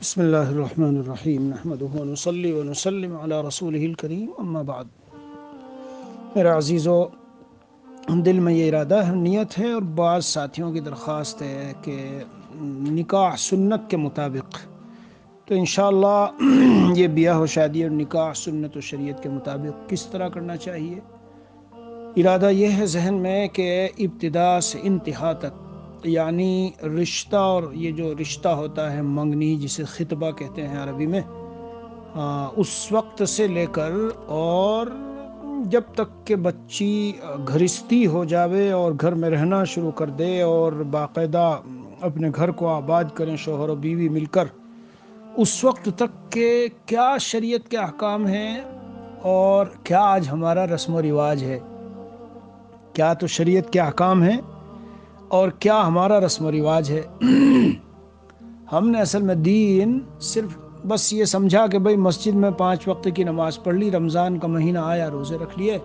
بسم اللہ الرحمن الرحیم نحمدہ ونصلی ونسلم علی رسولہ الکریم اما بعد۔ میرے عزیزو، دل میں یہ ارادہ ہے، نیت ہے، اور بعض ساتھیوں کی درخواست ہے کہ نکاح سنت کے مطابق، تو انشاءاللہ یہ بیاہ و شادی اور نکاح سنت و شریعت کے مطابق کس طرح کرنا چاہیے۔ ارادہ یہ ہے ذہن میں کہ ابتدا سے انتہا تک، یعنی رشتہ، اور یہ جو رشتہ ہوتا ہے منگنی جسے خطبہ کہتے ہیں عربی میں، اس وقت سے لے کر اور جب تک کہ بچی گھرستی ہو جاوے اور گھر میں رہنا شروع کر دے اور باقاعدہ اپنے گھر کو آباد کریں شوہر و بیوی مل کر، اس وقت تک کہ کیا شریعت کے احکام ہیں اور کیا آج ہمارا رسم و رواج ہے، کیا تو شریعت کے احکام ہیں اور کیا ہمارا رسم و رواج ہے۔ ہم نے اصل میں دین صرف بس یہ سمجھا کہ بھئی مسجد میں 5 وقت کی نماز پڑھ لی، رمضان کا مہینہ آیا روزے رکھ لیے،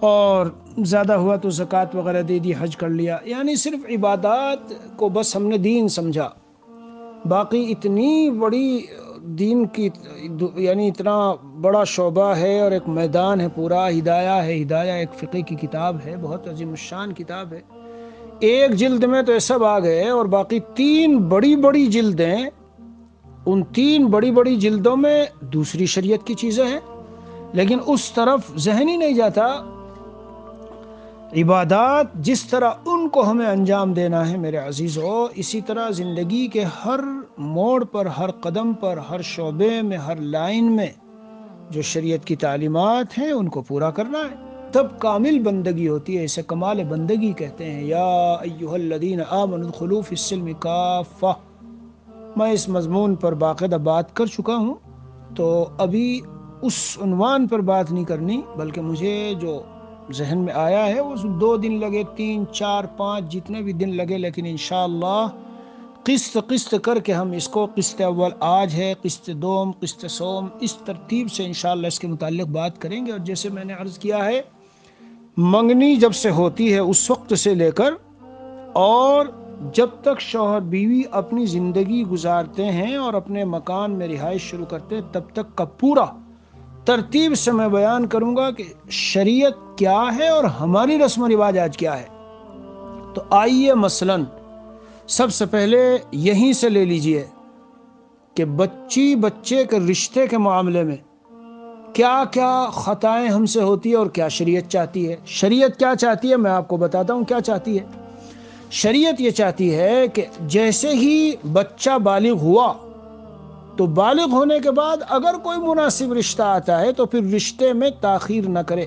اور زیادہ ہوا تو زکوٰۃ وغیرہ دے دی، حج کر لیا، یعنی صرف عبادات کو بس ہم نے دین سمجھا۔ باقی اتنی بڑی دین کی، یعنی اتنا بڑا شعبہ ہے اور ایک میدان ہے پورا، ہدایہ ہے، ہدایہ ایک فقہ کی کتاب ہے، بہت عظیم الشان کتاب ہے۔ ایک جلد میں تو یہ سب آ گئے، اور باقی 3 بڑی بڑی جلدیں، ان 3 بڑی بڑی جلدوں میں دوسری شریعت کی چیزیں ہیں، لیکن اس طرف ذہن ہی نہیں جاتا۔ عبادات جس طرح ان کو ہمیں انجام دینا ہے میرے عزیزو، اسی طرح زندگی کے ہر موڑ پر، ہر قدم پر، ہر شعبے میں، ہر لائن میں جو شریعت کی تعلیمات ہیں ان کو پورا کرنا ہے، تب کامل بندگی ہوتی ہے۔ اسے کمال بندگی کہتے ہیں۔ یا ایھا الذین آمنوا ادخلوا فی السلم کافہ۔ میں اس مضمون پر باقاعدہ بات کر چکا ہوں، تو ابھی اس عنوان پر بات نہیں کرنی، بلکہ مجھے جو ذہن میں آیا ہے وہ 2 دن لگے، 3 4 5 جتنے بھی دن لگے، لیکن انشاءاللہ قسط قسط کر کے ہم اس کو، قسط اول آج ہے، قسط دوم، قسط سوم، اس ترتیب سے انشاءاللہ اس کے متعلق بات کریں گے۔ اور جیسے میں نے عرض کیا ہے، منگنی جب سے ہوتی ہے اس وقت سے لے کر اور جب تک شوہر بیوی اپنی زندگی گزارتے ہیں اور اپنے مکان میں رہائش شروع کرتے ہیں، تب تک کا پورا ترتیب سے میں بیان کروں گا کہ شریعت کیا ہے اور ہماری رسم و رواج آج کیا ہے۔ تو آئیے مثلاً سب سے پہلے یہیں سے لے لیجئے کہ بچے کے رشتے کے معاملے میں کیا کیا خطائیں ہم سے ہوتی ہے اور کیا شریعت چاہتی ہے۔ شریعت کیا چاہتی ہے میں آپ کو بتاتا ہوں کیا چاہتی ہے۔ شریعت یہ چاہتی ہے کہ جیسے ہی بچہ بالغ ہوا تو بالغ ہونے کے بعد اگر کوئی مناسب رشتہ آتا ہے تو پھر رشتے میں تاخیر نہ کرے۔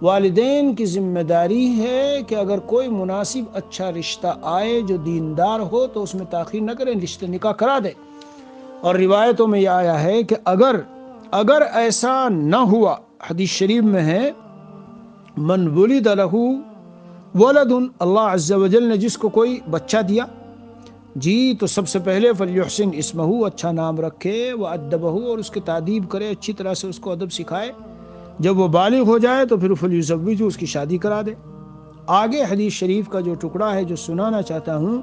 والدین کی ذمہ داری ہے کہ اگر کوئی مناسب اچھا رشتہ آئے جو دیندار ہو تو اس میں تاخیر نہ کریں، رشتے نکاح کرا دے۔ اور روایتوں میں یہ آیا ہے کہ اگر ایسا نہ ہوا، حدیث شریف میں ہے، من ولد لہ ولد، اللہ عز و جل نے جس کو کوئی بچہ دیا جی، تو سب سے پہلے فلیحسن اسمہ، اچھا نام رکھے، وادبہ، اور اس کی تادیب کرے، اچھی طرح سے اس کو ادب سکھائے۔ جب وہ بالغ ہو جائے تو پھر فلیزوجہ، اس کی شادی کرا دے۔ آگے حدیث شریف کا جو ٹکڑا ہے جو سنانا چاہتا ہوں،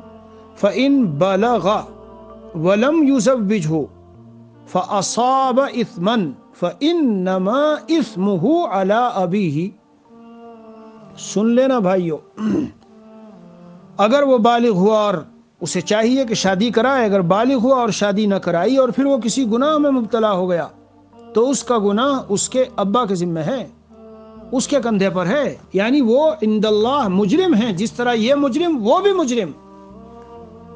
فَإِن بَلَغَ وَلَمْ يُزَوِّجْهُ فَأَصَابَ إِثْمًا فَإِنَّمَا إِثْمُهُ عَلَىٰ أَبِيهِ۔ سن لینا بھائیو، اگر وہ بالغ ہوا اور اسے چاہیے کہ شادی کرائے، اگر بالغ ہوا اور شادی نہ کرائی اور پھر وہ کسی گناہ میں مبتلا ہو گیا تو اس کا گناہ اس کے ابا کے ذمہ ہے، اس کے کندھے پر ہے، یعنی وہ عند اللہ مجرم ہے، جس طرح یہ مجرم وہ بھی مجرم۔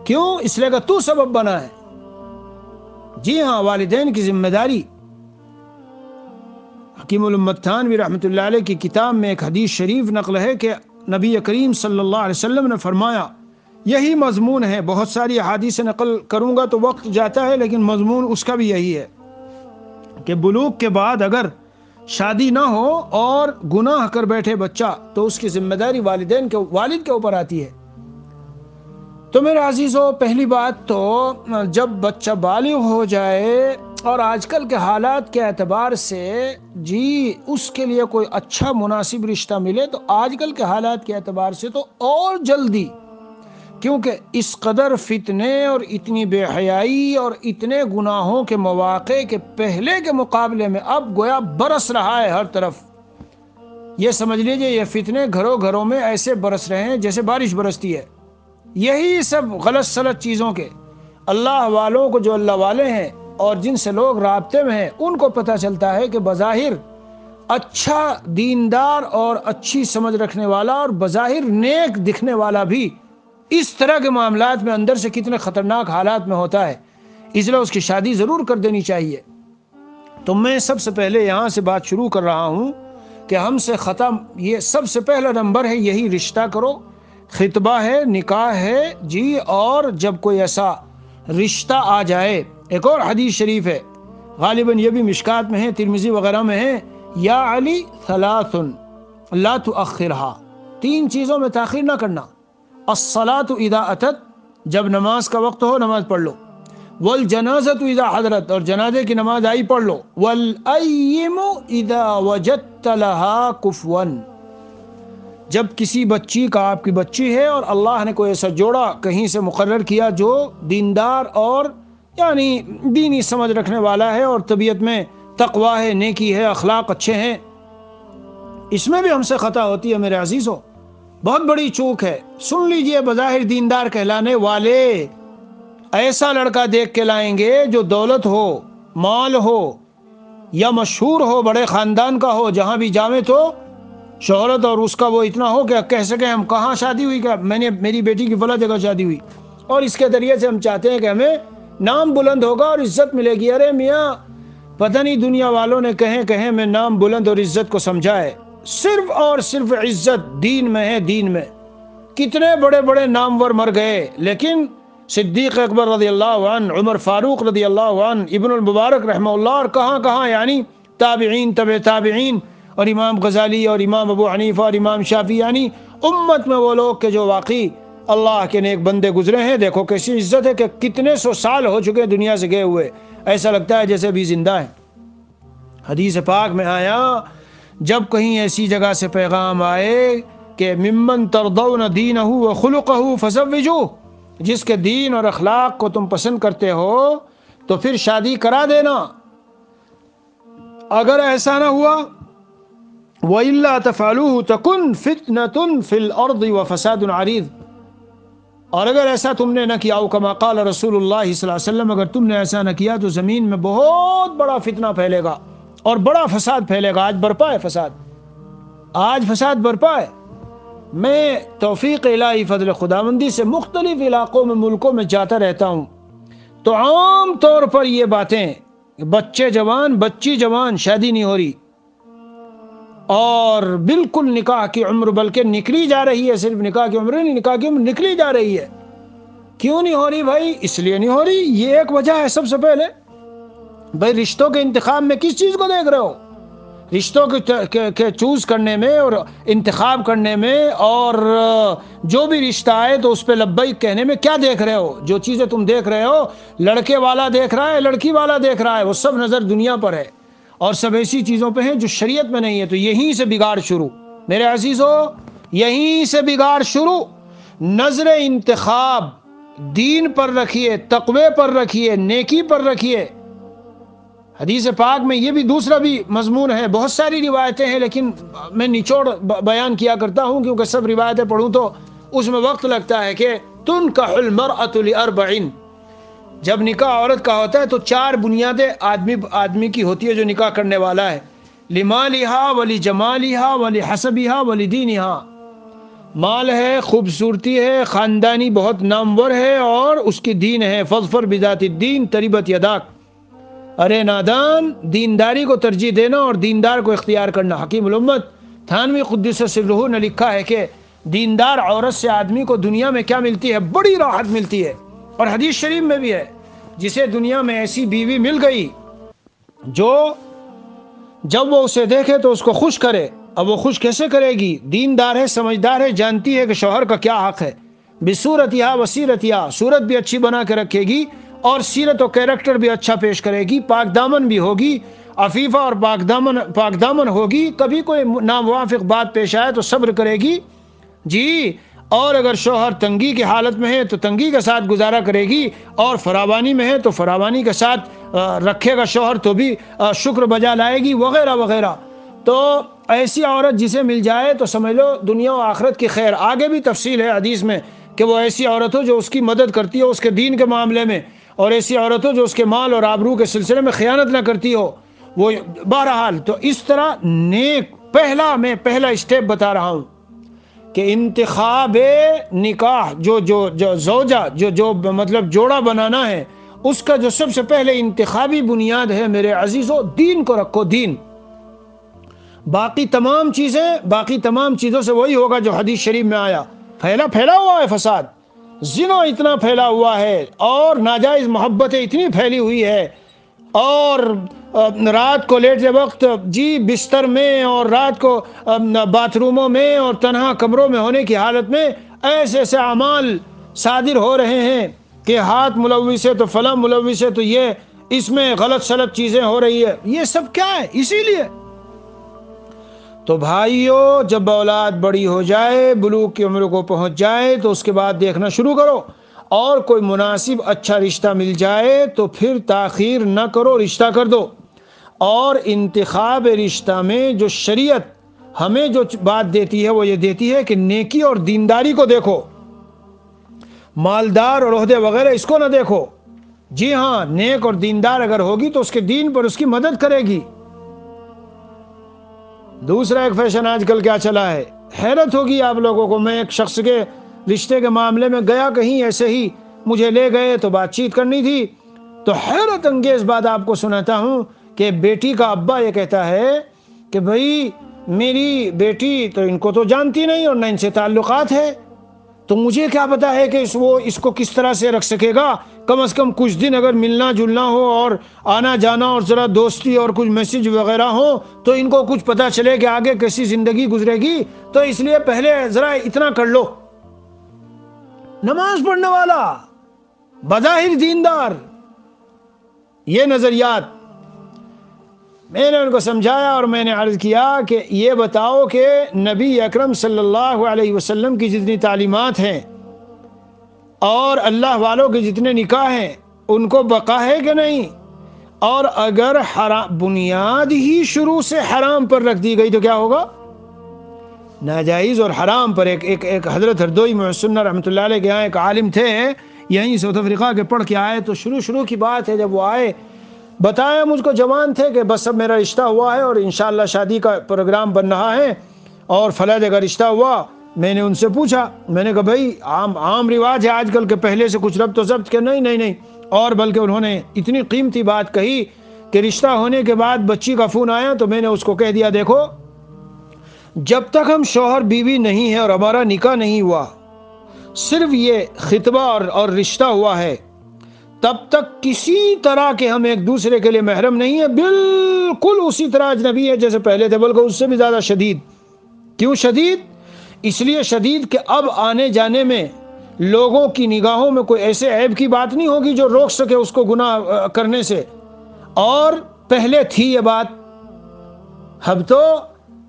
کیوں؟ اس لیے کہ تو سبب بنا ہے۔ جی ہاں، والدین کی ذمہ داری۔ حکیم الامت تھانوی رحمۃ اللہ علیہ کی کتاب میں ایک حدیث شریف نقل ہے کہ نبی کریم صلی اللہ علیہ وسلم نے فرمایا، یہی مضمون ہے، بہت ساری احادیث نقل کروں گا تو وقت جاتا ہے، لیکن مضمون اس کا بھی یہی ہے کہ بلوغ کے بعد اگر شادی نہ ہو اور گناہ کر بیٹھے بچہ تو اس کی ذمہ داری والد کے اوپر آتی ہے۔ تو میرے عزیزو، پہلی بات تو جب بچہ بالغ ہو جائے اور آج کل کے حالات کے اعتبار سے جی اس کے لیے کوئی اچھا مناسب رشتہ ملے تو آج کل کے حالات کے اعتبار سے تو اور جلدی کیونکہ اس قدر فتنے اور اتنی بے حیائی اور اتنے گناہوں کے مواقع کے پہلے کے مقابلے میں اب گویا برس رہا ہے ہر طرف. یہ سمجھ لیجئے یہ فتنے گھروں گھروں میں ایسے برس رہے ہیں جیسے بارش برستی ہے. یہی سب غلط سلط چیزوں کے اللہ والوں کو جو اللہ والے ہیں اور جن سے لوگ رابطے میں ہیں ان کو پتہ چلتا ہے کہ بظاہر اچھا دیندار اور اچھی سمجھ رکھنے والا اور بظاہر نیک دکھنے والا بھی اس طرح کے معاملات میں اندر سے کتنے خطرناک حالات میں ہوتا ہے. اس لیے اس کی شادی ضرور کر دینی چاہیے. تو میں سب سے پہلے یہاں سے بات شروع کر رہا ہوں کہ ہم سے ختم یہ سب سے پہلا نمبر ہے یہی رشتہ کرو. خطبہ ہے، نکاح ہے جی، اور جب کوئی ایسا رشتہ آ جائے. ایک اور حدیث شریف ہے، غالباً یہ بھی مشکات میں ہے، ترمذی وغیرہ میں ہے، یا علی ثلاث لا تؤخرها، 3 چیزوں میں تاخیر نہ کرنا. الصلاۃ اذا اتت، جب نماز کا وقت ہو نماز پڑھ لو. والجنازۃ اذا حضرت، اور جنازے کی نماز آئی پڑھ لو. والأیم اذا وجدت لها کفوا، جب کسی بچی کا، آپ کی بچی ہے اور اللہ نے کوئی ایسا جوڑا کہیں سے مقرر کیا جو دیندار اور یعنی دینی سمجھ رکھنے والا ہے اور طبیعت میں تقوی ہے، نیکی ہے، اخلاق اچھے ہیں. اس میں بھی ہم سے خطا ہوتی ہے میرے عزیزوں، بہت بڑی چوک ہے. سن لیجئے، بظاہر دیندار کہلانے والے ایسا لڑکا دیکھ کے لائیں گے جو دولت ہو، مال ہو، یا مشہور ہو، بڑے خاندان کا ہو، جہاں بھی جاویں تو شہرت اور اس کا وہ اتنا ہو کہ کہہ سکیں ہم کہاں شادی ہوئی، کہ میری بیٹی کی فلاں جگہ شادی ہوئی، اور اس کے ذریعے سے ہم چاہتے ہیں کہ ہمیں نام بلند ہوگا اور عزت ملے گی. ارے میاں پتہ نہیں دنیا والوں نے کہیں میں نام بلند اور عزت کو سمجھا ہے. صرف اور صرف عزت دین میں ہے. دین میں کتنے بڑے بڑے نامور مر گئے، لیکن صدیق اکبر رضی اللہ عنہ، عمر فاروق رضی اللہ عنہ، ابن المبارک رحمہ اللہ، اور کہاں کہاں یعنی تابعین، طبع تابعین، اور امام غزالی اور امام ابو حنیفہ اور امام شافعی، یعنی امت میں وہ لوگ کہ جو واقعی اللہ کے نیک بندے گزرے ہیں. دیکھو کیسی عزت ہے کہ کتنے سو سال ہو چکے دنیا سے گئے ہوئے، ایسا لگتا ہے جیسے بھی زندہ ہیں. حدیث پاک میں آیا جب کہیں ایسی جگہ سے پیغام آئے کہ ممن ترضون دینہ وخلقہ فزوجوہ، جس کے دین اور اخلاق کو تم پسند کرتے ہو تو پھر شادی کرا دینا. اگر ایسا نہ ہوا وَإِلَّا تَفْعَلُوهُ تَكُنْ فِتْنَةٌ فِي الْأَرْضِ وَفَسَادٌ عَرِيضٌ، اور اگر ایسا تم نے نہ کیا، او کما قال رسول اللہ صلی اللہ علیہ وسلم، اگر تم نے ایسا نہ کیا تو زمین میں بہت بڑا فتنہ پھیلے گا اور بڑا فساد پھیلے گا. آج برپا ہے فساد، آج فساد برپا ہے. میں توفیق الہی فضل خداوندی سے مختلف علاقوں میں، ملکوں میں جاتا رہتا ہوں، تو عام طور پر یہ باتیں، بچے جوان، بچی جوان، شادی نہیں ہو رہی، اور بالکل نکاح کی عمر بلکہ نکلی جا رہی ہے. صرف نکاح کی عمر نہیں، نکاح کی عمر نکلی جا رہی ہے. کیوں نہیں ہو رہی بھائی؟ اس لیے نہیں ہو رہی، یہ ایک وجہ ہے. سب سے پہلے بھائی رشتوں کے انتخاب میں کس چیز کو دیکھ رہے ہو؟ رشتوں کے چوز کرنے میں اور انتخاب کرنے میں، اور جو بھی رشتہ آئے تو اس پہ لبیک کہنے میں کیا دیکھ رہے ہو؟ جو چیزیں تم دیکھ رہے ہو، لڑکے والا دیکھ رہا ہے، لڑکی والا دیکھ رہا ہے، وہ سب نظر دنیا پر ہے اور سب ایسی چیزوں پہ ہیں جو شریعت میں نہیں ہے. تو یہیں سے بگاڑ شروع میرے عزیزو، یہیں سے بگاڑ شروع. نظر انتخاب دین پر رکھیے، تقوی پر رکھیے، نیکی پر رکھیے. حدیث پاک میں یہ بھی دوسرا بھی مضمون ہے، بہت ساری روایتیں ہیں، لیکن میں نچوڑ بیان کیا کرتا ہوں کیونکہ سب روایتیں پڑھوں تو اس میں وقت لگتا ہے. کہ تنکح المرأة لأربع، جب نکاح عورت کا ہوتا ہے تو 4 بنیادیں آدمی کی ہوتی ہے جو نکاح کرنے والا ہے. لمالها ولجمالها ولحسبها ولدینها، مال ہے، خوبصورتی ہے، خاندانی بہت نامور ہے، اور اس کی دین ہے. فاظفر بذات الدین تربت یداک، ارے نادان، دینداری کو ترجیح دینا اور دیندار کو اختیار کرنا. حکیم الامت تھانوی قدس سرہ نے لکھا ہے کہ دیندار عورت سے آدمی کو دنیا میں کیا ملتی ہے؟ بڑی راحت ملتی ہے. اور حدیث شریف میں بھی ہے، جسے دنیا میں ایسی بیوی مل گئی جو جب وہ اسے دیکھے تو اس کو خوش کرے. اب وہ خوش کیسے کرے گی؟ دیندار ہے، سمجھدار ہے، جانتی ہے کہ شوہر کا کیا حق ہے. بصورتہا وسیرتہا، صورت بھی اچھی بنا کے رکھے گی اور سیرت و کیریکٹر بھی اچھا پیش کرے گی. پاک دامن بھی ہوگی، عفیفہ اور پاک دامن ہوگی. کبھی کوئی ناموافق بات پیش آئے تو صبر کرے گی. جی اور اگر شوہر تنگی کی حالت میں ہے تو تنگی کے ساتھ گزارا کرے گی، اور فراوانی میں ہے تو فراوانی کے ساتھ رکھے گا شوہر تو بھی شکر بجا لائے گی، وغیرہ وغیرہ۔ تو ایسی عورت جسے مل جائے تو سمجھ لو دنیا و آخرت کی خیر۔ آگے بھی تفصیل ہے حدیث میں کہ وہ ایسی عورت ہو جو اس کی مدد کرتی ہو اس کے دین کے معاملے میں، اور ایسی عورت ہو جو اس کے مال اور آبرو کے سلسلے میں خیانت نہ کرتی ہو۔ وہ بہرحال تو اس طرح نیک میں پہلا اسٹیپ بتا رہا ہوں کہ انتخاب نکاح جو زوجہ جو مطلب جوڑا بنانا ہے، اس کا جو سب سے پہلے انتخابی بنیاد ہے میرے عزیزو، دین کو رکھو، دین۔ باقی تمام چیزوں سے وہی ہوگا جو حدیث شریف میں آیا۔ پھیلا ہوا ہے فساد، زنا اتنا پھیلا ہوا ہے، اور ناجائز محبتیں اتنی پھیلی ہوئی ہے، اور رات کو لیٹتے وقت بستر میں، اور رات کو باتھ روموں میں اور تنہا کمروں میں ہونے کی حالت میں ایسے ایسے اعمال صادر ہو رہے ہیں کہ ہاتھ ملوث ہے تو فلاں ملوث ہے، تو یہ اس میں غلط سلط چیزیں ہو رہی ہے۔ یہ سب کیا ہے؟ اسی لیے تو بھائیو، جب اولاد بڑی ہو جائے، بلوغ کی عمر کو پہنچ جائے، تو اس کے بعد دیکھنا شروع کرو، اور کوئی مناسب اچھا رشتہ مل جائے تو پھر تاخیر نہ کرو، رشتہ کر دو۔ اور انتخاب رشتہ میں جو شریعت ہمیں جو بات دیتی ہے وہ یہ دیتی ہے کہ نیکی اور دینداری کو دیکھو، مالدار اور عہدے وغیرہ اس کو نہ دیکھو۔ جی ہاں، نیک اور دیندار اگر ہوگی تو اس کے دین پر اس کی مدد کرے گی۔ دوسرا ایک فیشن آج کل کیا چلا ہے، حیرت ہوگی آپ لوگوں کو۔ میں ایک شخص کے رشتے کے معاملے میں گیا، کہیں ایسے ہی مجھے لے گئے تو بات چیت کرنی تھی، تو حیرت انگیز بات آپ کو سناتا ہوں کہ بیٹی کا ابا یہ کہتا ہے کہ بھائی میری بیٹی تو ان کو تو جانتی نہیں اور نہ ان سے تعلقات ہے، تو مجھے کیا پتا ہے کہ وہ اس کو کس طرح سے رکھ سکے گا۔ کم از کم کچھ دن اگر ملنا جلنا ہو اور آنا جانا اور ذرا دوستی اور کچھ میسج وغیرہ ہو تو ان کو کچھ پتا چلے کہ آگے کیسی زندگی گزرے گی، تو اس لیے پہلے ذرا اتنا کر لو۔ نماز پڑھنے والا، بظاہر دیندار، یہ نظریات میں نے ان کو سمجھایا، اور میں نے عرض کیا کہ یہ بتاؤ کہ نبی اکرم صلی اللہ علیہ وسلم کی جتنی تعلیمات ہیں اور اللہ والوں کے جتنے نکاح ہیں ان کو بقا ہے کہ نہیں؟ اور اگر بنیاد ہی شروع سے حرام پر رکھ دی گئی تو کیا ہوگا؟ ناجائز اور حرام پر۔ ایک حضرت ہردوئی محسن رحمۃ اللہ علیہ کے یہاں ایک عالم تھے، یہیں ساؤتھ افریقہ کے، پڑھ کے آئے، تو شروع کی بات ہے، جب وہ آئے بتایا مجھ کو، جوان تھے، کہ بس اب میرا رشتہ ہوا ہے اور انشاءاللہ شادی کا پروگرام بن رہا ہے اور فلاں جگہ رشتہ ہوا۔ میں نے ان سے پوچھا، میں نے کہا بھائی عام رواج ہے آج کل کے، پہلے سے کچھ ربط و ضبط کے؟ نہیں، اور بلکہ انہوں نے اتنی قیمتی بات کہی کہ رشتہ ہونے کے بعد بچی کا فون آیا تو میں نے اس کو کہہ دیا، دیکھو جب تک ہم شوہر بیوی نہیں ہے اور ہمارا نکاح نہیں ہوا، صرف یہ خطبہ اور رشتہ ہوا ہے، تب تک کسی طرح کے ہم ایک دوسرے کے لیے محرم نہیں ہے، بالکل اسی طرح اجنبی ہے جیسے پہلے تھے، بلکہ اس سے بھی زیادہ شدید۔ کیوں شدید؟ اس لیے شدید کہ اب آنے جانے میں لوگوں کی نگاہوں میں کوئی ایسے عیب کی بات نہیں ہوگی جو روک سکے اس کو گناہ کرنے سے۔ اور پہلے تھی یہ بات، اب تو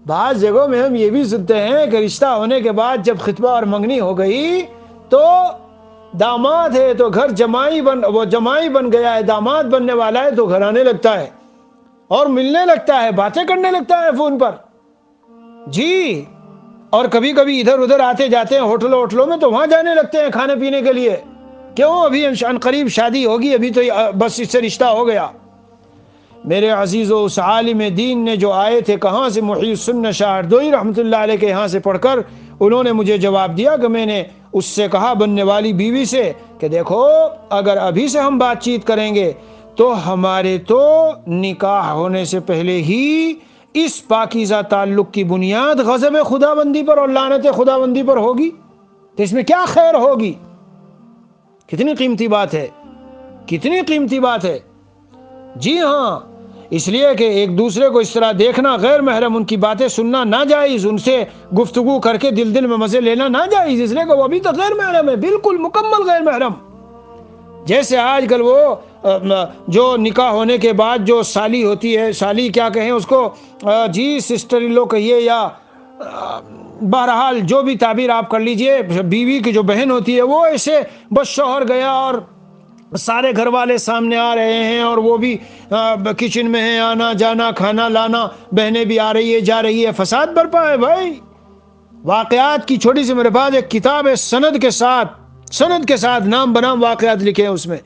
بعض جگہوں میں ہم یہ بھی سنتے ہیں کہ رشتہ ہونے کے بعد جب خطبہ اور منگنی ہو گئی تو داماد ہے تو گھر جمائی بن گیا ہے، داماد بننے والا ہے تو گھر آنے لگتا ہے اور ملنے لگتا ہے، باتیں کرنے لگتا ہے فون پر۔ جی، اور کبھی کبھی ادھر ادھر آتے جاتے ہیں ہوٹلوں میں تو وہاں جانے لگتے ہیں کھانے پینے کے لیے۔ کیوں؟ ابھی ان قریب شادی ہوگی، ابھی تو بس اس سے رشتہ ہو گیا۔ میرے عزیزو، اس عالم دین نے جو آئے تھے کہاں سے، محی السنہ شاہ ہردوئی رحمۃ اللہ علیہ کے یہاں سے پڑھ کر، انہوں نے مجھے جواب دیا کہ میں نے اس سے کہا، بننے والی بیوی سے، کہ دیکھو اگر ابھی سے ہم بات چیت کریں گے تو ہمارے تو نکاح ہونے سے پہلے ہی اس پاکیزہ تعلق کی بنیاد غضب خداوندی پر اور لعنت خداوندی پر ہوگی، تو اس میں کیا خیر ہوگی؟ کتنی قیمتی بات ہے، کتنی قیمتی بات ہے۔ جی ہاں، اس لیے کہ ایک دوسرے کو اس طرح دیکھنا غیر محرم، ان کی باتیں سننا ناجائز، ان سے گفتگو کر کے دل میں مزے لینا ناجائز، اس لیے کہ وہ ابھی تک غیر محرم ہے، بالکل مکمل غیر محرم۔ جیسے آج کل وہ جو نکاح ہونے کے بعد جو سالی ہوتی ہے، سالی کیا کہیں اس کو، جی سسٹر ان لو کہیے یا بہرحال جو بھی تعبیر آپ کر لیجئے، بیوی کی جو بہن ہوتی ہے وہ ایسے بس شوہر گیا اور سارے گھر والے سامنے آ رہے ہیں اور وہ بھی کچن میں ہیں، آنا جانا کھانا لانا، بہنیں بھی آ رہی ہے جا رہی ہے، فساد برپا ہے بھائی۔ واقعات کی چھوٹی سی میرے پاس ایک کتاب ہے، سند کے ساتھ نام بنام واقعات لکھے ہیں اس میں،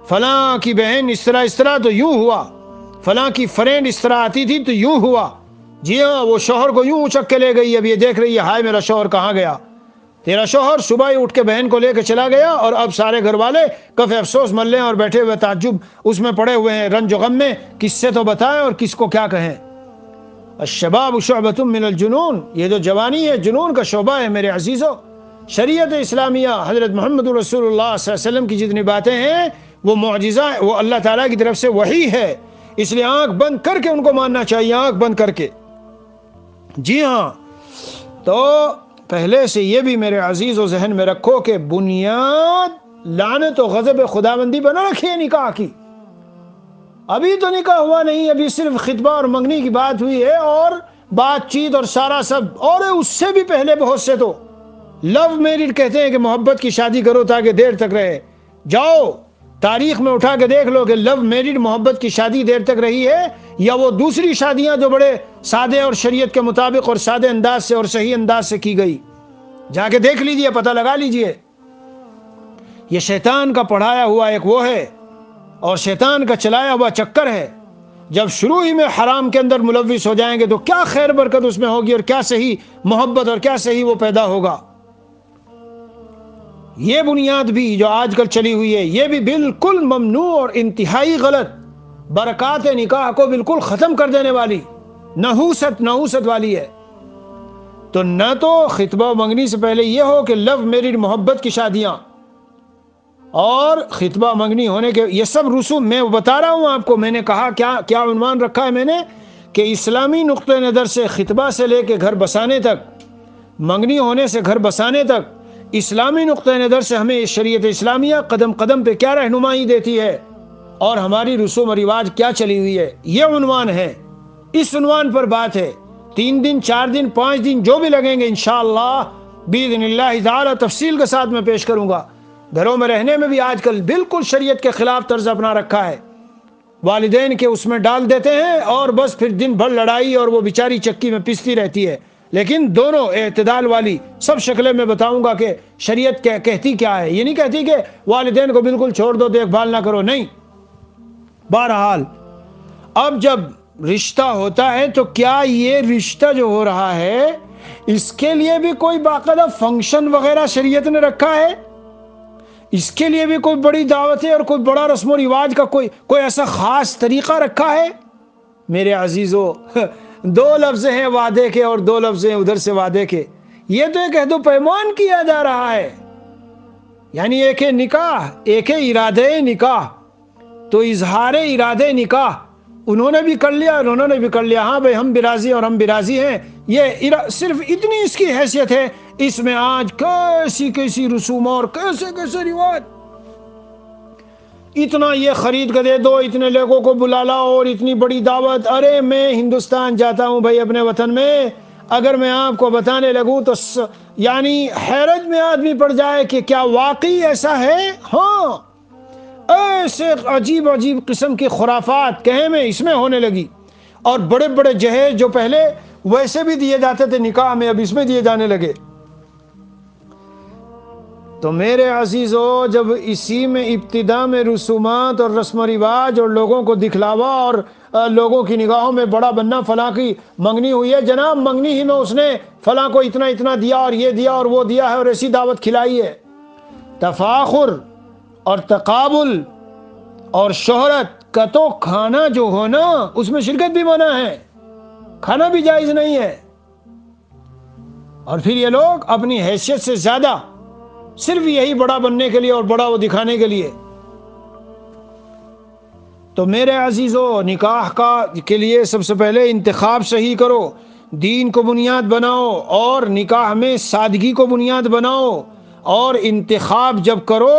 فلاں کی بہن اس طرح تو یوں ہوا، فلاں کی فرینڈ اس طرح آتی تھی تو یوں ہوا، جی ہاں وہ شوہر کو یوں اچک کے لے گئی، اب یہ دیکھ رہی ہے ہائے میرا شوہر کہاں گیا، تیرا شوہر صبح ہی اٹھ کے بہن کو لے کے چلا گیا، اور اب سارے گھر والے کف افسوس ملے اور بیٹھے ہوئے تعجب اس میں پڑے ہوئے ہیں، رنج و غم میں، کس سے تو بتائیں اور کس کو کیا کہیں۔ الشباب شعبۃ من الجنون، یہ جو جوانی ہے جنون کا شعبہ ہے میرے عزیزو۔ شریعت اسلامیہ، حضرت محمد رسول اللہ صلی اللہ علیہ وسلم کی جتنی باتیں ہیں وہ معجزہ، وہ اللہ تعالیٰ کی طرف سے وحی ہے، اس لیے آنکھ بند کر کے ان کو ماننا چاہیے، آنکھ بند کر کے۔ جی ہاں، تو پہلے سے یہ بھی میرے عزیز و ذہن میں رکھو کہ بنیاد لعنت و غضب خداوندی بنا رکھی ہے نکاح کی۔ ابھی تو نکاح ہوا نہیں، ابھی صرف خطبہ اور منگنی کی بات ہوئی ہے اور بات چیت اور سارا سب، اور اس سے بھی پہلے بہت سے تو لو میرڈ کہتے ہیں کہ محبت کی شادی کرو تاکہ دیر تک رہے۔ جاؤ تاریخ میں اٹھا کے دیکھ لو کہ لو میرڈ محبت کی شادی دیر تک رہی ہے، یا وہ دوسری شادیاں جو بڑے سادے اور شریعت کے مطابق اور سادے انداز سے اور صحیح انداز سے کی گئی۔ جا کے دیکھ لیجئے، پتہ لگا لیجئے۔ یہ شیطان کا پڑھایا ہوا ایک وہ ہے اور شیطان کا چلایا ہوا چکر ہے، جب شروع ہی میں حرام کے اندر ملوث ہو جائیں گے تو کیا خیر برکت اس میں ہوگی اور کیا صحیح محبت اور کیا صحیح وہ پیدا ہوگا۔ یہ بنیاد بھی جو آج کل چلی ہوئی ہے یہ بھی بالکل ممنوع اور انتہائی غلط، برکات نکاح کو بالکل ختم کر دینے والی، نحوست والی ہے۔ تو نہ تو خطبہ و منگنی سے پہلے یہ ہو کہ لو میرڈ محبت کی شادیاں اور خطبہ منگنی ہونے کے یہ سب رسوم، میں بتا رہا ہوں آپ کو، میں نے کہا کیا عنوان رکھا ہے میں نے، کہ اسلامی نقطہ نظر سے خطبہ سے لے کے گھر بسانے تک، منگنی ہونے سے گھر بسانے تک، اسلامی نقطہ نظر سے ہمیں شریعت اسلامیہ قدم قدم پہ کیا رہنمائی دیتی ہے اور ہماری رسوم و رواج کیا چلی ہوئی ہے، یہ عنوان ہے۔ اس عنوان پر بات ہے، 3 دن 4 دن 5 دن جو بھی لگیں گے انشاءاللہ باذن اللہ تعالی تفصیل کے ساتھ میں پیش کروں گا۔ گھروں میں رہنے میں بھی آج کل بالکل شریعت کے خلاف طرز اپنا رکھا ہے، والدین کے اس میں ڈال دیتے ہیں اور بس پھر دن بھر لڑائی اور وہ بیچاری چکی میں پستی رہتی ہے۔ لیکن دونوں اعتدال والی سب شکلیں میں بتاؤں گا کہ شریعت کہتی کیا ہے۔ یہ نہیں کہتی کہ والدین کو بالکل چھوڑ دو، دیکھ بھال نہ کرو، نہیں۔ بہرحال اب جب رشتہ ہوتا ہے تو کیا یہ رشتہ جو ہو رہا ہے اس کے لیے بھی کوئی باقاعدہ فنکشن وغیرہ شریعت نے رکھا ہے؟ اس کے لیے بھی کوئی بڑی دعوتیں اور کوئی بڑا رسم و رواج کا کوئی ایسا خاص طریقہ رکھا ہے؟ میرے عزیزو، 2 لفظ ہیں وعدے کے اور 2 لفظ ہیں ادھر سے وعدے کے، یہ تو ایک عہد و پیمان کیا جا رہا ہے، یعنی ایک ہے نکاح، ایک ہے ارادہ نکاح، تو اظہار ارادہ نکاح انہوں نے بھی کر لیا اور انہوں نے بھی کر لیا، ہاں بھائی ہم بھی راضی اور ہم بھی راضی ہیں، یہ صرف اتنی اس کی حیثیت ہے۔ اس میں آج کیسی رسوم اور کیسے رواج، اتنا یہ خرید کے دے دو، اتنے لوگوں کو بلا لاؤ اور اتنی بڑی دعوت۔ ارے میں ہندوستان جاتا ہوں بھائی اپنے وطن میں، اگر میں آپ کو بتانے لگوں تو یعنی حیرت میں آدمی پڑ جائے کہ کیا واقعی ایسا ہے؟ ہاں، ایسے عجیب قسم کی خرافات کہیں میں اس میں ہونے لگی، اور بڑے بڑے جہیز جو پہلے ویسے بھی دیے جاتے تھے نکاح میں اب اس میں دیے جانے لگے۔ تو میرے عزیزو، جب اسی میں ابتدا میں رسومات اور رسم و رواج اور لوگوں کو دکھلاوا اور لوگوں کی نگاہوں میں بڑا بننا، فلاں کی منگنی ہوئی ہے جناب، منگنی ہی میں اس نے فلاں کو اتنا دیا اور یہ دیا اور وہ دیا ہے اور ایسی دعوت کھلائی ہے، تفاخر اور تقابل اور شہرت کا تو کھانا جو ہونا اس میں شرکت بھی منع ہے، کھانا بھی جائز نہیں ہے۔ اور پھر یہ لوگ اپنی حیثیت سے زیادہ صرف یہی بڑا بننے کے لیے اور بڑا وہ دکھانے کے لیے۔ تو میرے عزیزو، نکاح کے لیے سب سے پہلے انتخاب صحیح کرو، دین کو بنیاد بناؤ اور نکاح میں سادگی کو بنیاد بناؤ، اور انتخاب جب کرو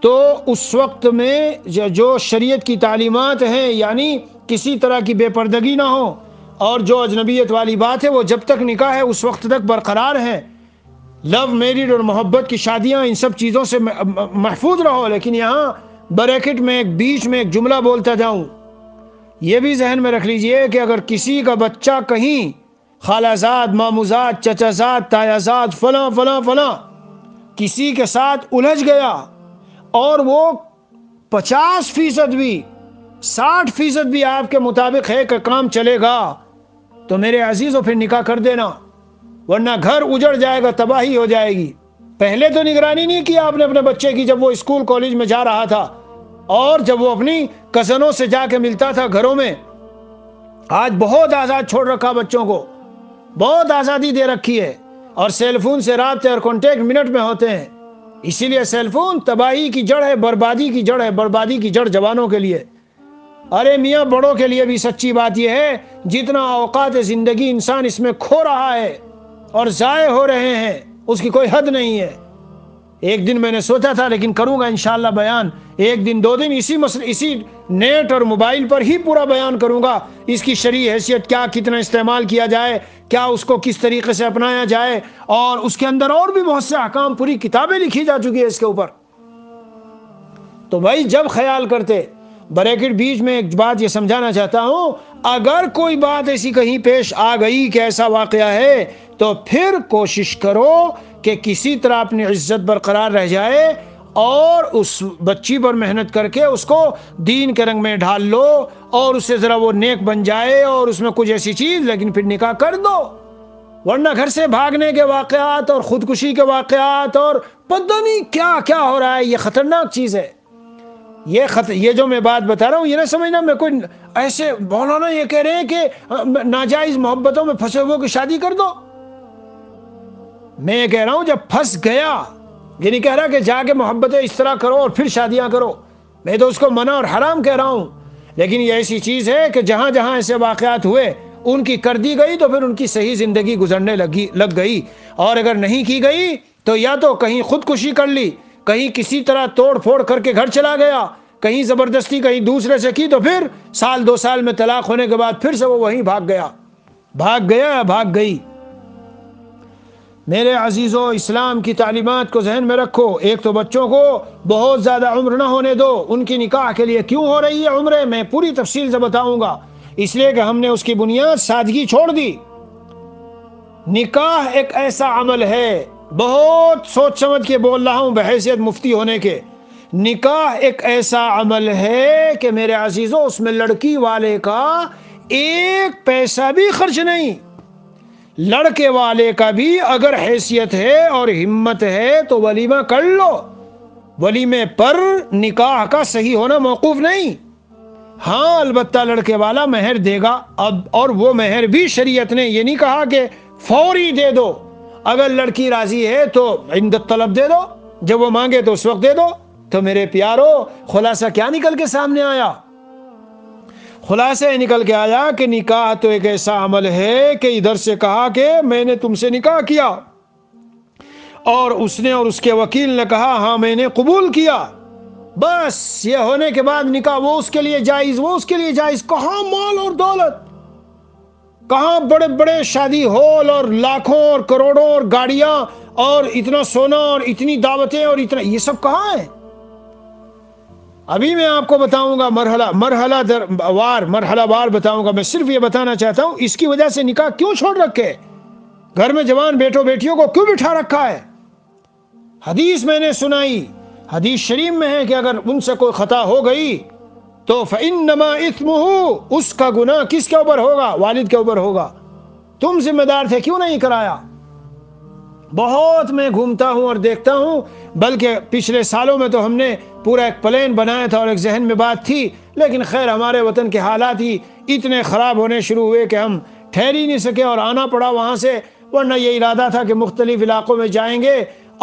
تو اس وقت میں جو شریعت کی تعلیمات ہیں، یعنی کسی طرح کی بے پردگی نہ ہو، اور جو اجنبیت والی بات ہے وہ جب تک نکاح ہے اس وقت تک برقرار ہے. لو میرڈ اور محبت کی شادیاں ان سب چیزوں سے محفوظ رہو. لیکن یہاں بریکٹ میں ایک بیچ میں ایک جملہ بولتا جاؤں، یہ بھی ذہن میں رکھ لیجئے کہ اگر کسی کا بچہ کہیں خالہ زاد، مامو زاد، چچا زاد، تایا زاد، فلاں فلاں فلاں کسی کے ساتھ الجھ گیا اور وہ 50% بھی 60% بھی آپ کے مطابق ہے کہ کام چلے گا، تو میرے عزیزوں پھر نکاح کر دینا، ورنہ گھر اجڑ جائے گا، تباہی ہو جائے گی. پہلے تو نگرانی نہیں کی آپ نے اپنے بچے کی جب وہ اسکول کالج میں جا رہا تھا، اور جب وہ اپنی کزنوں سے جا کے ملتا تھا گھروں میں. آج بہت آزاد چھوڑ رکھا بچوں کو، بہت آزادی دے رکھی ہے، اور سیل فون سے رابطے اور کانٹیکٹ منٹ میں ہوتے ہیں. اسی لیے سیل فون تباہی کی جڑ ہے، بربادی کی جڑ ہے، بربادی کی جڑ جوانوں کے لیے. ارے میاں بڑوں کے لیے بھی سچی بات یہ ہے، جتنا اوقات زندگی انسان اس میں کھو رہا ہے اور ضائع ہو رہے ہیں اس کی کوئی حد نہیں ہے. ایک دن میں نے سوچا تھا، لیکن کروں گا انشاءاللہ بیان، ایک دن 2 دن اسی نیٹ اور موبائل پر ہی پورا بیان کروں گا. اس کی شرعی حیثیت کیا، کتنا استعمال کیا جائے، کیا اس کو کس طریقے سے اپنایا جائے، اور اس کے اندر اور بھی بہت سے احکام، پوری کتابیں لکھی جا چکی ہے اس کے اوپر. تو بھائی جب خیال کرتے، بریکٹ بیچ میں ایک بات یہ سمجھانا چاہتا ہوں، اگر کوئی بات ایسی کہیں پیش آ گئی کہ ایسا واقعہ ہے، تو پھر کوشش کرو کہ کسی طرح اپنی عزت برقرار رہ جائے، اور اس بچی پر محنت کر کے اس کو دین کے رنگ میں ڈھال لو، اور اسے ذرا وہ نیک بن جائے اور اس میں کچھ ایسی چیز، لیکن پھر نکاح کر دو. ورنہ گھر سے بھاگنے کے واقعات اور خودکشی کے واقعات اور پتہ نہیں کیا کیا ہو رہا ہے. یہ خطرناک چیز ہے. یہ جو میں بات بتا رہا ہوں، یہ نہ سمجھنا میں کوئی ایسے مولانا یہ کہہ رہے ہیں کہ ناجائز محبتوں میں پھنسے ہوئے کی شادی کر دو. میں یہ کہہ رہا ہوں جب پھنس گیا، یہ نہیں کہہ رہا کہ جا کے محبتیں اس طرح کرو اور پھر شادیاں کرو، میں تو اس کو منع اور حرام کہہ رہا ہوں. لیکن یہ ایسی چیز ہے کہ جہاں جہاں ایسے واقعات ہوئے ان کی کر دی گئی، تو پھر ان کی صحیح زندگی گزرنے لگ گئی. اور اگر نہیں کی گئی تو یا تو کہیں خودکشی کر لی، کہیں کسی طرح توڑ پھوڑ کر کے گھر چلا گیا، کہیں زبردستی کہیں دوسرے سے کی، تو پھر 1-2 سال میں طلاق ہونے کے بعد پھر سے وہ وہیں بھاگ گیا یا بھاگ گئی. میرے عزیزو، اسلام کی تعلیمات کو ذہن میں رکھو. ایک تو بچوں کو بہت زیادہ عمر نہ ہونے دو. ان کی نکاح کے لیے کیوں ہو رہی ہے عمریں، میں پوری تفصیل سے بتاؤں گا. اس لیے کہ ہم نے اس کی بنیاد سادگی چھوڑ دی. نکاح ایک ایسا عمل ہے، بہت سوچ سمجھ کے بول رہا ہوں بحیثیت مفتی ہونے کے. نکاح ایک ایسا عمل ہے کہ میرے عزیزو، اس میں لڑکی والے کا 1 پیسہ بھی خرچ نہیں. لڑکے والے کا بھی اگر حیثیت ہے اور ہمت ہے تو ولیمہ کر لو. ولیمے پر نکاح کا صحیح ہونا موقوف نہیں. ہاں البتہ لڑکے والا مہر دے گا، اور وہ مہر بھی شریعت نے یہ نہیں کہا کہ فوری دے دو. اگر لڑکی راضی ہے تو عند الطلب دے دو، جب وہ مانگے تو اس وقت دے دو. تو میرے پیارو، خلاصہ کیا نکل کے سامنے آیا؟ خلاصہ نکل کے آیا کہ نکاح تو ایک ایسا عمل ہے کہ ادھر سے کہا کہ میں نے تم سے نکاح کیا، اور اس نے اور اس کے وکیل نے کہا ہاں میں نے قبول کیا. بس یہ ہونے کے بعد نکاح وہ اس کے لیے جائز، وہ اس کے لیے جائز. کہاں مال اور دولت، کہاں بڑے بڑے شادی ہال اور لاکھوں اور کروڑوں اور گاڑیاں اور اتنا سونا اور اتنی دعوتیں اور اتنا، یہ سب کہاں ہے؟ ابھی میں آپ کو بتاؤں گا مرحلہ وار بتاؤں گا. میں صرف یہ بتانا چاہتا ہوں اس کی وجہ سے نکاح کیوں چھوڑ رکھے، گھر میں جوان بیٹیوں کو کیوں بٹھا رکھا ہے. حدیث میں نے سنائی، حدیث شریف میں ہے کہ اگر ان سے کوئی خطا ہو گئی تو فَإِنَّمَا إِثْمُهُ، اس کا گناہ کس کے اوپر ہوگا؟ والد کے اوپر ہوگا. تم ذمہ دار تھے، کیوں نہیں کرایا؟ بہت میں گھومتا ہوں اور دیکھتا ہوں، بلکہ پچھلے سالوں میں تو ہم نے پورا ایک پلین بنایا تھا اور ایک ذہن میں بات تھی، لیکن خیر ہمارے وطن کے حالات ہی اتنے خراب ہونے شروع ہوئے کہ ہم ٹھہر ہی نہیں سکے اور آنا پڑا وہاں سے. ورنہ یہ ارادہ تھا کہ مختلف علاقوں میں جائیں گے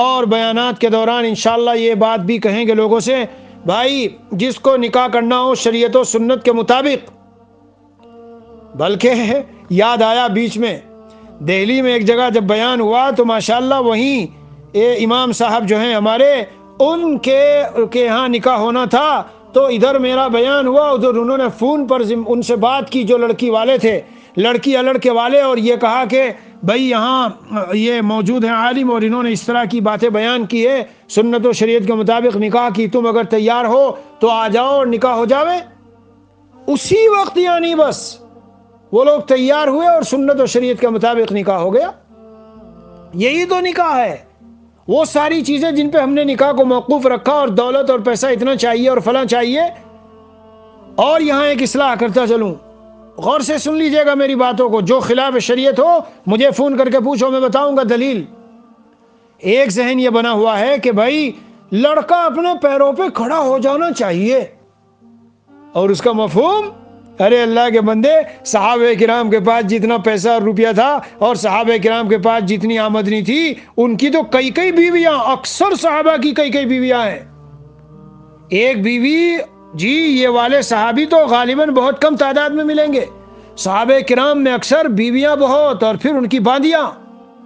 اور بیانات کے دوران انشاءاللہ یہ بات بھی کہیں گے لوگوں سے، بھائی جس کو نکاح کرنا ہو شریعت و سنت کے مطابق. بلکہ یاد آیا بیچ میں دہلی میں ایک جگہ جب بیان ہوا تو ماشاءاللہ وہیں امام صاحب جو ہیں ہمارے، ان کے یہاں نکاح ہونا تھا، تو ادھر میرا بیان ہوا، ادھر انہوں نے فون پر ان سے بات کی جو لڑکی والے تھے. لڑکی لڑکے والے اور یہ کہا کہ بھائی یہاں یہ موجود ہیں عالم اور انہوں نے اس طرح کی باتیں بیان کی ہے، سنت و شریعت کے مطابق نکاح کی، تم اگر تیار ہو تو آ جاؤ اور نکاح ہو جاوے. اسی وقت یعنی بس وہ لوگ تیار ہوئے اور سنت و شریعت کے مطابق نکاح ہو گیا. یہی تو نکاح ہے. وہ ساری چیزیں جن پہ ہم نے نکاح کو موقوف رکھا اور دولت اور پیسہ اتنا چاہیے اور فلاں چاہیے. اور یہاں ایک اصلاح کرتا چلوں، غور سے سن لیجئے گا میری باتوں کو، جو خلاف شریعت ہو مجھے فون کر کے پوچھو، میں بتاؤں گا دلیل. ایک ذہن یہ بنا ہوا ہے کہ بھائی لڑکا اپنے پیروں پہ کھڑا ہو جانا چاہیے، اور اس کا مفہوم، ارے اللہ کے بندے، صحابہ کرام کے پاس جتنا پیسہ اور روپیہ تھا اور صحابہ کرام کے پاس جتنی آمدنی تھی، ان کی تو کئی کئی بیویاں، اکثر صحابہ کی کئی کئی بیویاں ہیں. ایک بیوی، جی یہ والے صحابی تو غالباً بہت کم تعداد میں ملیں گے. صحابہ کرام میں اکثر بیویاں بہت اور پھر ان کی باندیاں،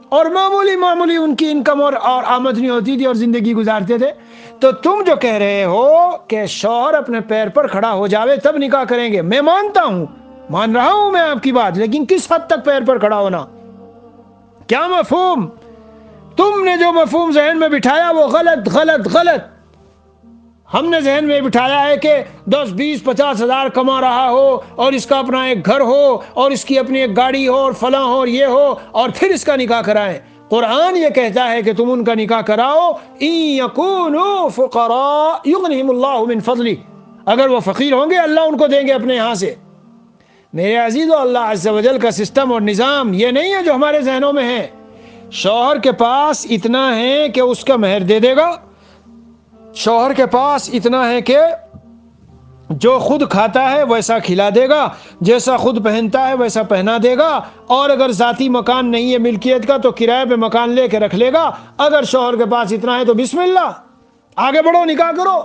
اور معمولی ان کی انکم اور آمدنی ہوتی تھی اور زندگی گزارتے تھے. تو تم جو کہہ رہے ہو کہ شوہر اپنے پیر پر کھڑا ہو جاوے تب نکاح کریں گے، میں مانتا ہوں، مان رہا ہوں میں آپ کی بات، لیکن کس حد تک پیر پر کھڑا ہونا؟ کیا مفہوم؟ تم نے جو مفہوم ذہن میں بٹھایا وہ غلط غلط غلط. ہم نے ذہن میں بٹھایا ہے کہ 10 20 50 ہزار کما رہا ہو اور اس کا اپنا ایک گھر ہو اور اس کی اپنی ایک گاڑی ہو اور فلاں ہو اور یہ ہو اور پھر اس کا نکاح کرائیں. قرآن یہ کہتا ہے کہ تم ان کا نکاح کراؤ، ان یکونوا فقراء یغنہم اللہ من فضلہ، اگر وہ فقیر ہوں گے اللہ ان کو دیں گے اپنے یہاں سے. میرے عزیزو، اللہ عز و جل کا سسٹم اور نظام یہ نہیں ہے جو ہمارے ذہنوں میں ہے. شوہر کے پاس اتنا ہے کہ اس کا مہر دے دے گا، شوہر کے پاس اتنا ہے کہ جو خود کھاتا ہے ویسا کھلا دے گا، جیسا خود پہنتا ہے ویسا پہنا دے گا، اور اگر ذاتی مکان نہیں ہے ملکیت کا تو کرائے پہ مکان لے کے رکھ لے گا. اگر شوہر کے پاس اتنا ہے تو بسم اللہ، آگے بڑھو، نکاح کرو.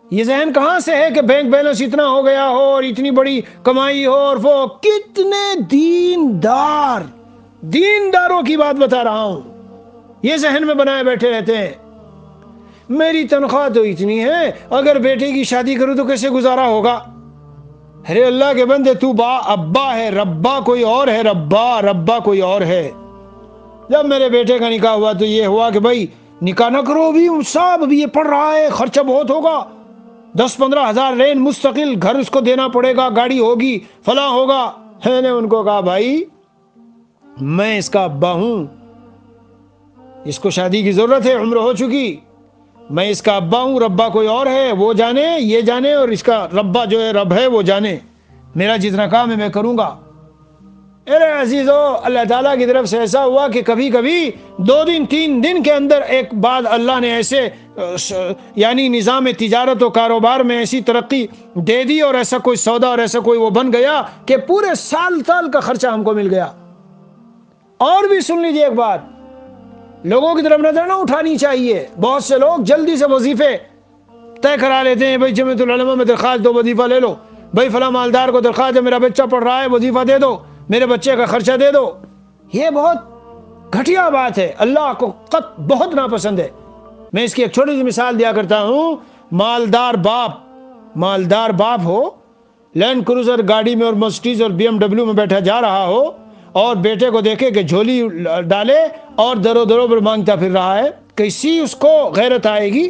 یہ ذہن کہاں سے ہے کہ بینک بیلنس اتنا ہو گیا ہو اور اتنی بڑی کمائی ہو؟ اور وہ کتنے دینداروں کی بات بتا رہا ہوں، یہ ذہن میں بنائے بیٹھے رہتے ہیں. میری تنخواہ تو اتنی ہے، اگر بیٹے کی شادی کروں تو کیسے گزارا ہوگا؟ ارے اللہ کے بندے، تو ابا ہے، ربا کوئی اور ہے، ربا کوئی اور ہے. جب میرے بیٹے کا نکاح ہوا تو یہ ہوا کہ بھائی نکاح نہ کرو، ابھی صاحب ابھی یہ پڑھ رہا ہے، خرچہ بہت ہوگا، 10-15 ہزار رین مستقل گھر اس کو دینا پڑے گا، گاڑی ہوگی، فلاں ہوگا. میں نے ان کو کہا بھائی میں اس کا ابا ہوں، اس کو شادی کی ضرورت ہے، عمر ہو چکی، میں اس کا ابا ہوں، ربا کوئی اور ہے، وہ جانے یہ جانے، اور اس کا ربا جو ہے رب ہے وہ جانے، میرا جتنا کام ہے میں کروں گا. ارے عزیزو، اللہ تعالیٰ کی طرف سے ایسا ہوا کہ کبھی کبھی 2 دن 3 دن کے اندر ایک بعد اللہ نے ایسے یعنی نظام تجارت و کاروبار میں ایسی ترقی دے دی اور ایسا کوئی سودا اور ایسا کوئی وہ بن گیا کہ پورے سال کا خرچہ ہم کو مل گیا. اور بھی سن لیجئے ایک بات، لوگوں کی طرف نظر نہ اٹھانی چاہیے. بہت سے لوگ جلدی سے وظیفے طے کرا لیتے ہیں، بھائی جمعیت العلماء میں درخواست دو، وظیفہ لے لو، بھائی فلاں مالدار کو درخواست ہے، میرا بچہ پڑھ رہا ہے، وظیفہ دے دو، میرے بچے کا خرچہ دے دو. یہ بہت گھٹیا بات ہے، اللہ کو بہت ناپسند ہے. میں اس کی ایک چھوٹی سی مثال دیا کرتا ہوں. مالدار باپ ہو، لینڈ کروزر گاڑی میں اور مرسڈیز اور BMW میں بیٹھا جا رہا ہو، اور بیٹے کو دیکھے کہ جھولی ڈالے اور دروں پر مانگتا پھر رہا ہے، کیسی اس کو غیرت آئے گی؟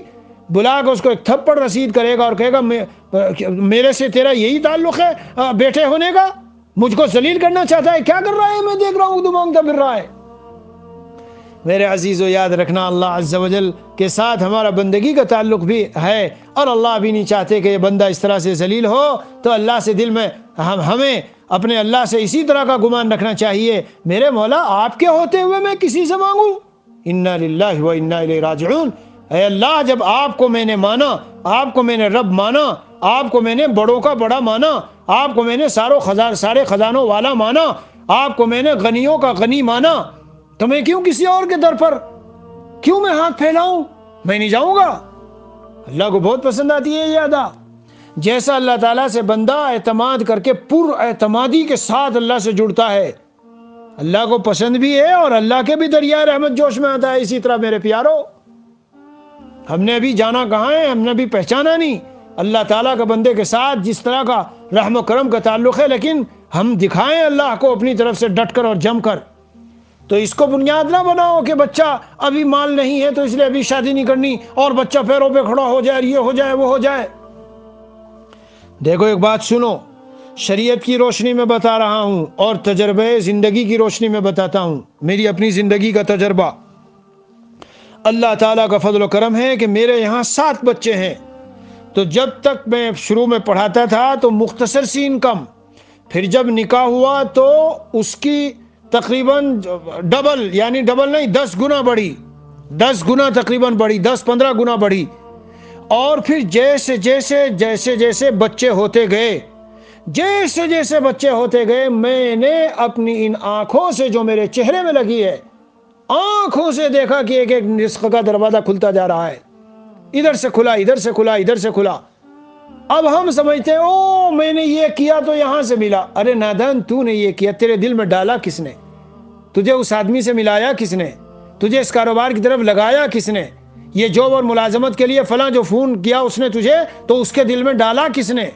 بلا کے اس کو ایک تھپڑ رسید کرے گا اور کہے گا میرے سے تیرا یہی تعلق ہے بیٹے ہونے کا؟ مجھ کو ذلیل کرنا چاہتا ہے؟ کیا کر رہا ہے؟ میں دیکھ رہا ہوں تو مانگتا پھر رہا ہے. میرے عزیزو، یاد رکھنا اللہ عز و جل کے ساتھ ہمارا بندگی کا تعلق بھی ہے، اور اللہ بھی نہیں چاہتے کہ یہ بندہ اس طرح سے ذلیل ہو. تو اللہ سے دل میں ہمیں اپنے اللہ سے اسی طرح کا گمان رکھنا چاہیے، میرے مولا آپ کے ہوتے ہوئے میں کسی سے مانگوں؟ انا للہ و انا الیہ راجعون. اے اللہ، جب آپ کو میں نے مانا، آپ کو میں نے رب مانا، آپ کو میں نے بڑوں کا بڑا مانا، آپ کو میں نے سارے خزانوں والا مانا، آپ کو میں نے غنیوں کا غنی مانا، تو میں کیوں کسی اور کے در پر کیوں میں ہاتھ پھیلاؤں؟ میں نہیں جاؤں گا. اللہ کو بہت پسند آتی ہے یہ ادا. جیسا اللہ تعالیٰ سے بندہ اعتماد کر کے پر اعتمادی کے ساتھ اللہ سے جڑتا ہے، اللہ کو پسند بھی ہے اور اللہ کے بھی دریائے رحمت جوش میں آتا ہے. اسی طرح میرے پیارو، ہم نے ابھی جانا کہاں ہے، ہم نے ابھی پہچانا نہیں. اللہ تعالیٰ کا بندے کے ساتھ جس طرح کا رحم و کرم کا تعلق ہے، لیکن ہم دکھائیں اللہ کو اپنی طرف سے ڈٹ کر اور جم کر. تو اس کو بنیاد نہ بناؤ کہ بچہ ابھی مال نہیں ہے تو اس لیے ابھی شادی نہیں کرنی، اور بچہ پیروں پہ کھڑا ہو جائے، یہ ہو جائے وہ ہو جائے. دیکھو ایک بات سنو، شریعت کی روشنی میں بتا رہا ہوں اور تجربہ زندگی کی روشنی میں بتاتا ہوں، میری اپنی زندگی کا تجربہ. اللہ تعالیٰ کا فضل و کرم ہے کہ میرے یہاں 7 بچے ہیں. تو جب تک میں شروع میں پڑھاتا تھا تو مختصر سی انکم، پھر جب نکاح ہوا تو اس کی تقریباً ڈبل، یعنی ڈبل نہیں 10 گنا بڑھی، 10 گنا تقریباً بڑھی، 10-15 گنا بڑھی. اور پھر جیسے جیسے بچے ہوتے گئے، جیسے جیسے بچے ہوتے گئے، میں نے اپنی ان آنکھوں سے جو میرے چہرے میں لگی ہے، آنکھوں سے دیکھا کہ ایک ایک رزق کا دروازہ کھلتا جا رہا ہے، ادھر سے کھلا، ادھر سے کھلا، ادھر سے کھلا. اب ہم سمجھتے ہیں او میں نے یہ کیا تو یہاں سے ملا. ارے نادان، تو نے یہ کیا، تیرے دل میں ڈالا کس نے؟ تجھے اس آدمی سے ملایا کس نے؟ تجھے اس کاروبار کی طرف لگایا کس نے؟ یہ جاب اور ملازمت کے لیے فلاں جو فون کیا اس نے تجھے، تو اس کے دل میں ڈالا کس نے؟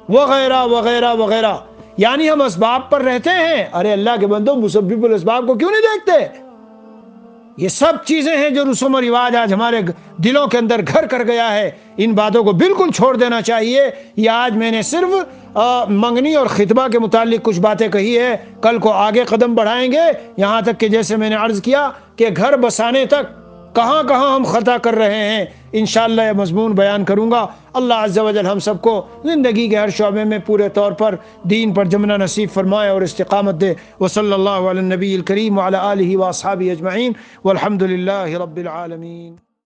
وغیرہ وغیرہ وغیرہ. یعنی ہم اسباب پر رہتے ہیں. ارے اللہ کے بندو، مسبب الاسباب کو کیوں نہیں دیکھتے؟ یہ سب چیزیں ہیں جو رسوم و رواج آج ہمارے دلوں کے اندر گھر کر گیا ہے. ان باتوں کو بالکل چھوڑ دینا چاہیے. یہ آج میں نے صرف منگنی اور خطبہ کے متعلق کچھ باتیں کہی ہے، کل کو آگے قدم بڑھائیں گے، یہاں تک کہ جیسے میں نے عرض کیا کہ گھر بسانے تک کہاں کہاں ہم خطا کر رہے ہیں، انشاءاللہ یہ مضمون بیان کروں گا. اللہ عز و جل ہم سب کو زندگی کے ہر شعبے میں پورے طور پر دین پر جمنا نصیب فرمائے اور استقامت دے. وصلی اللہ علی النبی الکریم وعلی آلہ واصحابہ اجمعین والحمد للہ رب العالمین.